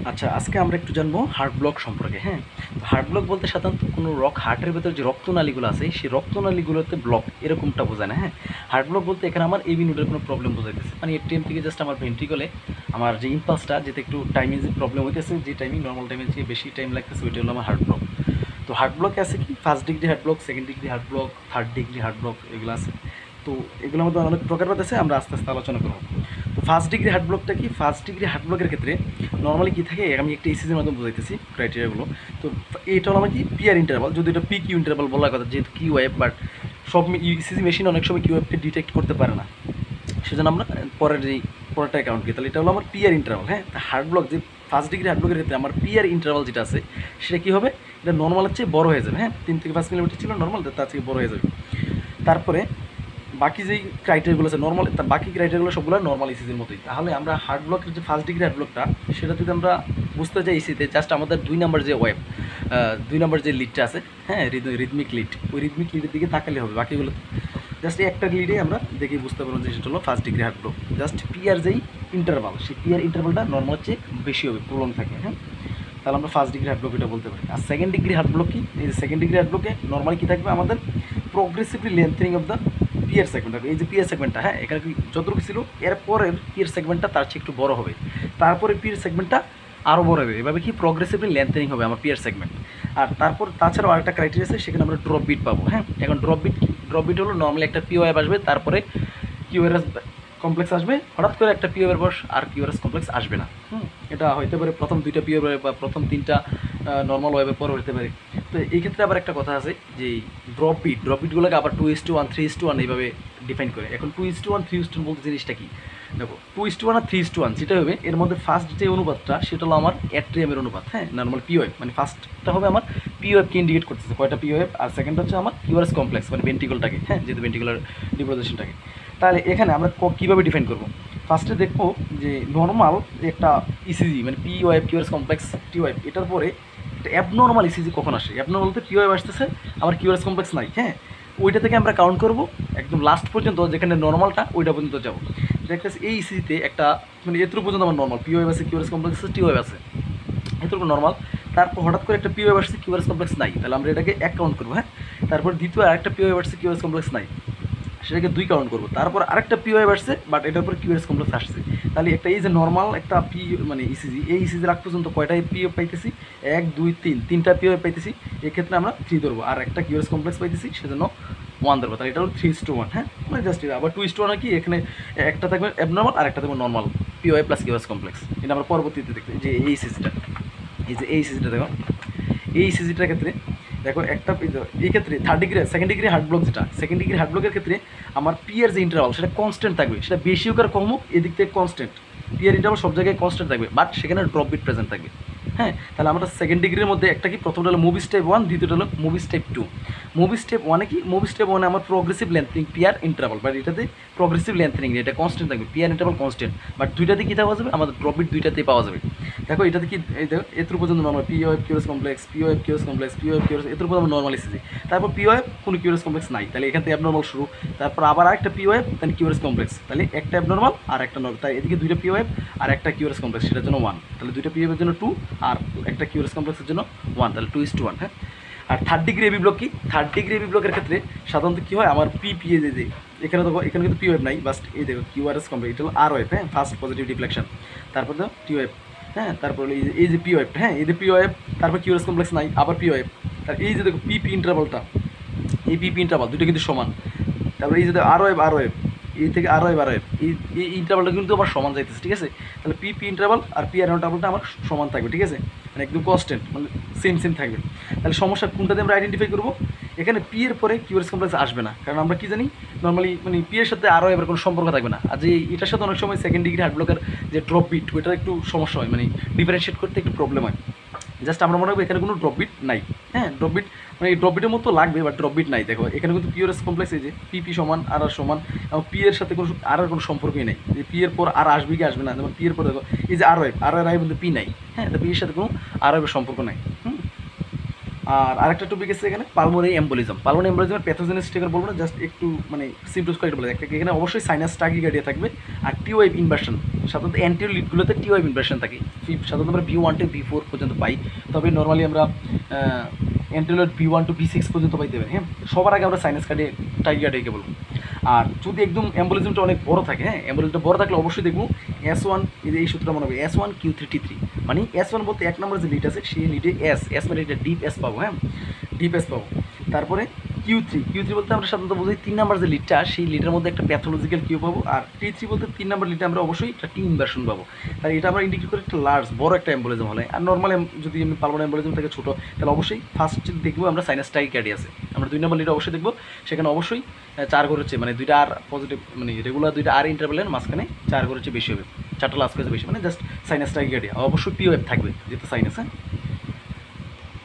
আচ্ছা, আজকে আমরা একটু জানবো হার্ট ব্লক সম্পর্কে। হ্যাঁ, হার্ট ব্লক বলতে সাধারণত কোনো হার্টের ভেতর যে রক্তনালীগুলো আছে সেই রক্তনালীগুলোতে ব্লক এরকমটা বোঝায় না। হ্যাঁ, হার্ট ব্লক বলতে এখানে আমার এবি নোডের কোনো প্রবলেম বোঝাইতেছে, মানে এটিএম থেকে জাস্ট আমার ভেন্ট্রিকলে আমার যে ইম্পালসটা যেতে একটু টাইমে যে প্রবলেম হইতেছে, যে টাইমিং নর্মাল টাইমের চেয়ে বেশি টাইম লাগতেছে, ওইটা হলো আমার হার্ট ব্লক। তো হার্ট ব্লকে আছে কি first degree heart block, second degree heart block, third degree heart block, এগুলো আছে। তো এগুলোর মধ্যে অনেক প্রকারভেদ আছে, আমরা আস্তে আস্তে আলোচনা করব। তো ফার্স্ট ডিগ্রি হার্ট ব্লকটা কি? ফার্স্ট ডিগ্রি হার্ট ব্লকের ক্ষেত্রে নর্মালি কী থাকে, আমি একটা ইসিজির মাধ্যমে বুঝাইতেছি ক্রাইটেরিয়াগুলো। তো এটা হলো আমার কি পিআর ইন্টারভাল, যদি এটা পি কিউ ইন্টারভাল বলার কথা, যেহেতু কিউ ওয়েভ, বাট সব ইসিজি মেশিন অনেক সময় কিউ ওয়েভকে ডিটেক্ট করতে পারে না, সেজন্য আমরা পরেরটা অ্যাকাউন্ট করি। তাহলে এটা হলো আমার পিআর ইন্টারভাল। হ্যাঁ, হার্ট ব্লক যে ফার্স্ট ডিগ্রি হার্ট ব্লকের ক্ষেত্রে আমার পিআর ইন্টারভাল যেটা আছে সেটা কী হবে, এটা নর্মালের চেয়ে বড় হয়ে যাবে। হ্যাঁ, 3 থেকে 5 মিলিমিটার ছিল নর্মাল, তার থেকে বড় হয়ে যাবে। তারপরে বাকি যেই ক্রাইটেরিয়াগুলো আছে নর্মাল, তার বাকি ক্রাইটেরিয়াগুলো সবগুলো নর্মাল ইসিজির মতোই। তাহলে আমরা হার্ট ব্লকের যে ফার্স্ট ডিগ্রি হার্ট ব্লকটা, সেটা যদি আমরা বুঝতে চাই ইসিতে, জাস্ট আমাদের 2 নম্বর যে ওয়েব, 2 নম্বর যে লিডটা আছে, হ্যাঁ, রিদমিক লিড, ওই রিদমিক লিডের দিকে তাকালে হবে। বাকিগুলো জাস্ট এই একটা লিডে আমরা দেখে বুঝতে পারবো যে সেটা হলো first degree heart block. Just PR যেই ইন্টারভাল, সেই পিআর ইন্টারভালটা নর্মাল চেয়ে বেশি হবে, প্রলং থাকে। হ্যাঁ, তাহলে আমরা ফার্স্ট ডিগ্রি হার্ট ব্লক এটা বলতে পারি। আর সেকেন্ড ডিগ্রি হার্ট ব্লক কি? এই যে সেকেন্ড ডিগ্রি হার্ট ব্লকে নর্মালি কী থাকবে, আমাদের progressively lengthening of the PR segment. এই যে পিয়ার সেগমেন্টটা, হ্যাঁ, এখানে যতটুকু ছিল এরপরের পিয়ার সেগমেন্টটা তার চেয়ে একটু বড় হবে, তারপরে পিয়ার সেগমেন্টটা আরও বড় হবে, এভাবে কি প্রোগ্রেসিভলি লেন্থেনিং হবে আমার পিয়ার সেগমেন্ট। আর তারপর তাছাড়াও আরেকটা ক্রাইটেরিয়া আছে, সেখানে আমরা ড্রপ বিট পাবো। হ্যাঁ, এখন ড্রপ বিট কি? ড্রপ বিট হলো নর্মালি একটা পিওয়াইব আসবে, তারপরে কিউআরএস কমপ্লেক্স আসবে, হঠাৎ করে একটা পিওয়াইবের পর আর কিউআরএস কমপ্লেক্স আসবে না। এটা হইতে পারে প্রথম 2টা পিওয়াইব বা প্রথম 3টা নর্মাল ওয়েবের পর হতে পারে। তো এই ক্ষেত্রে আবার একটা কথা আছে যে ড্রপ বিটগুলোকে আবার 2:1, 3:1 এইভাবে ডিফাইন করে। এখন 2:1, 3:1 বলতে জিনিসটা কি? দেখো, 2:1 আর 3:1 যেটা হবে, এর মধ্যে ফার্স্ট যে অনুপাতটা সেটা হলো আমার অ্যাট্রিয়ামের অনুপাত। হ্যাঁ, নর্মাল পিওয়েভ, মানে ফার্স্টটা হবে আমার পিওয়েভকে ইন্ডিকেট করতেছে কয়টা পিওয়েভ, আর সেকেন্ড হচ্ছে আমার কিউআরএস কমপ্লেক্স, মানে ভেন্টিকলটাকে। হ্যাঁ, যেহেতু ভেন্টিকুলার ডিপোজিশনটাকে। তাহলে এখানে আমরা কীভাবে ডিফাইন করবো? ফার্স্টে দেখবো যে নর্মাল একটা ইসিজি, মানে P wave, QRS complex, T wave, এটার পরে একটা অ্যাবনর্মাল ইসিজি কখন আসে? অ্যাবনর্মাল বলতে পি ওয়েভ আসতেছে, আমার কিউআরএস কমপ্লেক্স নাই। হ্যাঁ, ওইটা থেকে আমরা কাউন্ট করবো একদম লাস্ট পর্যন্ত, যেখানে নর্মালটা ওইটা পর্যন্ত যাবো। দেখতেছি এই ইসিজিতে একটা, মানে এতটুকু পর্যন্ত আমার নর্মাল, পি ওয়েভ আছে, কিউআরএস কমপ্লেক্স আছে, টি ওয়েভ আছে, এতটুকু নর্মাল। তারপর হঠাৎ করে একটা পি ওয়েভ আসছে, কিউআরএস কমপ্লেক্স নাই, তাহলে আমরা এটাকে 1 কাউন্ট করবো। হ্যাঁ, তারপর দ্বিতীয় আরেকটা পি ওয়েভ আসছে, কিউআরএস কমপ্লেক্স নাই, সেটাকে 2 কাউন্ট করবো। তারপর আরেকটা পি ওয়েভ আসছে, বাট এটার উপরে কিউআরএস কমপ্লেক্স আসছে। তাহলে একটা এই যে নর্মাল একটা পি, মানে ইসিজি, এই ইসিজি রাখ পর্যন্ত কয়টাই পি ওয়েভ পাইতেছি? 1, 2, 3, 3টা পি ওয়েভ পাইতেছি। এক্ষেত্রে আমরা 3 ধরবো, আর একটা কিউআরএস কমপ্লেক্স পাইতেছি, সেজন্য 1 ধরবো। তাহলে এটা হলো 3:1। হ্যাঁ, মানে জাস্ট এটা আবার 2:1 কি, এখানে একটা থাকবে অ্যাবনর্মাল আর একটা থাকবে normal, P wave plus QRS complex. এটা আমরা পরবর্তীতে দেখতে, যে এই ইসিজিটা, এই যে এই ইসিজিটা দেখো, এই ইসিজিটার ক্ষেত্রে দেখো একটা, এই ক্ষেত্রে সেকেন্ড ডিগ্রি হার্ট ব্লক, যেটা সেকেন্ড ডিগ্রি হার্ট ব্লকের ক্ষেত্রে আমার পিয়ার যে ইন্টারভাল সেটা কনস্ট্যান্ট থাকবে, সেটা বেশি হোক আর কম হোক, এদিক থেকে কনস্ট্যান্ট, পিয়ার ইন্টারভাল সব জায়গায় কনস্ট্যান্ট থাকবে, বাট সেখানে ড্রপ বিট প্রেজেন্ট থাকবে। হ্যাঁ, তাহলে আমরা সেকেন্ড ডিগ্রির মধ্যে একটা কি, প্রথমটা হলো মুভি স্টেপ 1, দ্বিতীয়টা হলো মুভি স্টেপ 2। মুভি স্টেপ 1-এ কি? মুভি স্টেপ 1-এ আমার প্রোগ্রেসিভ লেন্থনিং পিয়ার ইন্টারভাল, বাট এটাতে প্রোগ্রেসিভ লেন্থনিং, এটা কনস্ট্যান্ট থাকবে, পিয়ার ইন্টারভাল কনস্ট্যান্ট, বাট দুইটাতে কী পাওয়া যাবে? আমাদের ড্রপ বিট দুইটাতেই পাওয়া যাবে। দেখো এটাতে কি, এই দেখো এত পর্যন্ত normal, P wave QRS complex, P wave QRS complex, P wave QRS, এত পর্যন্ত নর্মাল এসেছে। তারপর পি ওয়েভ কোনো কিউআরএস কমপ্লেক্স নাই, তাহলে এখান থেকে অ্যাবনর্মাল শুরু। তারপর আবার আরেকটা পি ওয়েভ, তাহলে কিউআরএস কমপ্লেক্স, তাহলে একটা অ্যাবনর্মাল আর একটা নর্মাল, তাই এদিকে 2টা পি ওয়েভ আর একটা কিউআরএস কমপ্লেক্স, সেটার জন্য 1, তাহলে 2টা পি ওয়েভের জন্য 2 আর একটা কিউআরএস কমপ্লেক্সের জন্য 1, তাহলে 2:1। হ্যাঁ, আর থার্ড ডিগ্রি এবি ব্লক কি? থার্ড ডিগ্রি এবি ব্লকের ক্ষেত্রে সাধারণত কী হয়, আমার পিপিএ যে এখানে দেখো, এখানে কিন্তু পি ওয়েভ নাই, বাস্ট এই দেখো কিউআরএস কমপ্লেক্স, এটা হলো আর ওয়েভ। হ্যাঁ, ফার্স্ট পজিটিভ ডিফ্লেকশন, তারপর দেখো টি ওয়েভ। হ্যাঁ, তারপর এই যে পি ওয়েভটা, হ্যাঁ, এই যে পি ওয়েভ, তারপর কিউআরএস কমপ্লেক্স নাই, আবার পি ওয়েভ। তার এই যে দেখো পিপি ইন্টারভালটা, এই পিপি ইন্টারভাল দুটো কিন্তু সমান। তারপরে এই যে আর ওয়েভ, আর ওয়েভ, এই থেকে আর ওয়েভ, আর ওয়েভ, এই ইন্টারভালটা কিন্তু আমার সমান যাইতেছে। ঠিক আছে, তাহলে পিপি ইন্টারভাল আর পি আর ইন্টারভালটা আমার সমান থাকবে। ঠিক আছে, মানে একদম কনস্ট্যান্ট, মানে সেম থাকবে। তাহলে সমস্যা কোনটাতে আমরা আইডেন্টিফাই করবো? এখানে পি এর পরে কিউআরএস কমপ্লেক্স আসবে না, কারণ আমরা কি জানি নর্মালি, মানে পি এর সাথে আরও এবার কোনো সম্পর্ক থাকবে না। আর যে এটার সাথে অনেক সময় সেকেন্ড ডিগ্রি হার্ট ব্লকের যে ড্রপ বিট, ওইটার একটু সমস্যা হয়, মানে ডিফারেন্সিয়েট করতে একটু প্রবলেম হয়। জাস্ট আমরা মনে রাখবো এখানে কোনো ড্রপ বিট নাই। হ্যাঁ, ড্রপ বিট মানে এই ড্রপ বিটের মতো লাগবে, বাট ড্রপ বিট নাই। দেখো এখানে কিন্তু কিউআরএস কমপ্লেক্স, এই যে পিপি সমান আর সমান, এবং পি এর সাথে কোনো আর কোনো সম্পর্কই নেই, যে পি এর পর আর আসবে কি আসবে না। যেমন পি এর পর দেখো এই যে আর ওয়েভ, আর ওয়েভ কিন্তু পি নাই। হ্যাঁ, তো পি এর সাথে কোনো আর ওয়েভের সম্পর্ক নাই। আর আরেকটা টপিক আছে এখানে পালমোনারি এম্বোলিজম। পালমোনারি এম্বোলিজমের প্যাথোজেনেসিস বলবো না, জাস্ট একটু মানে সিমটমস কয়েকটা বলে একটা এখানে অবশ্যই সাইনাস টাকিকার্ডিয়া থাকবে আর টি ওয়াইভ ইনভার্সন। সাধারণত অ্যান্টিরিয়র লিডগুলোতে টি ওয়াইভ ইনভার্সন থাকে, সাধারণত আমরা V1 থেকে V4 পর্যন্ত পাই, তবে নর্মালি আমরা অ্যান্টিরিয়র V1 to V6 পর্যন্ত পাইতে পারি। হ্যাঁ, সবার আগে আমরা সাইনাস টাকিকার্ডিয়াকে বলবো। আর যদি একদম অ্যাম্বোলিজমটা অনেক বড় থাকে, হ্যাঁ অ্যাম্বোলিজমটা বড় থাকলে অবশ্যই দেখবো S1, এই সূত্রটা মনে হবে S1 Q3 T3, মানে S1 বলতে এক নম্বর যে লিড আছে সেই লিডে এস মানে এটা ডিপ এস পাবো। হ্যাঁ, ডিপ এস পাবো। তারপরে Q3 বলতে আমরা সাধারণত বুঝি 3 নম্বর যে লিডটা সেই লিডের মধ্যে একটা প্যাথোলজিক্যাল কিউ পাবো। আর T3 বলতে 3 নম্বর লিডে আমরা অবশ্যই একটা টি ইনভার্সন পাবো। তাই এটা আমরা ইন্ডিকেট করি একটা লার্জ বড় একটা এম্বোলিজম হলে। আর নর্মাল যদি আমি পালমোনারি এম্বোলিজম থেকে ছোটো, তাহলে অবশ্যই ফার্স্ট দেখবো আমরা সাইনাস টাকিকার্ডিয়া আছে, আমরা 2 নম্বর লিডে অবশ্যই দেখবো, সেখানে অবশ্যই 4 ঘর হচ্ছে মানে 2টা আর পজিটিভ মানে রেগুলার 2টা আর ইন্টারভ্যালের মাঝখানে 4 ঘর হচ্ছে বেশি হবে, 4টা লাস্ট বেশি, মানে জাস্ট সাইনাস টাকিকার্ডিয়া অবশ্যই পিওএফ থাকবে যেহেতু সাইনাস। হ্যাঁ,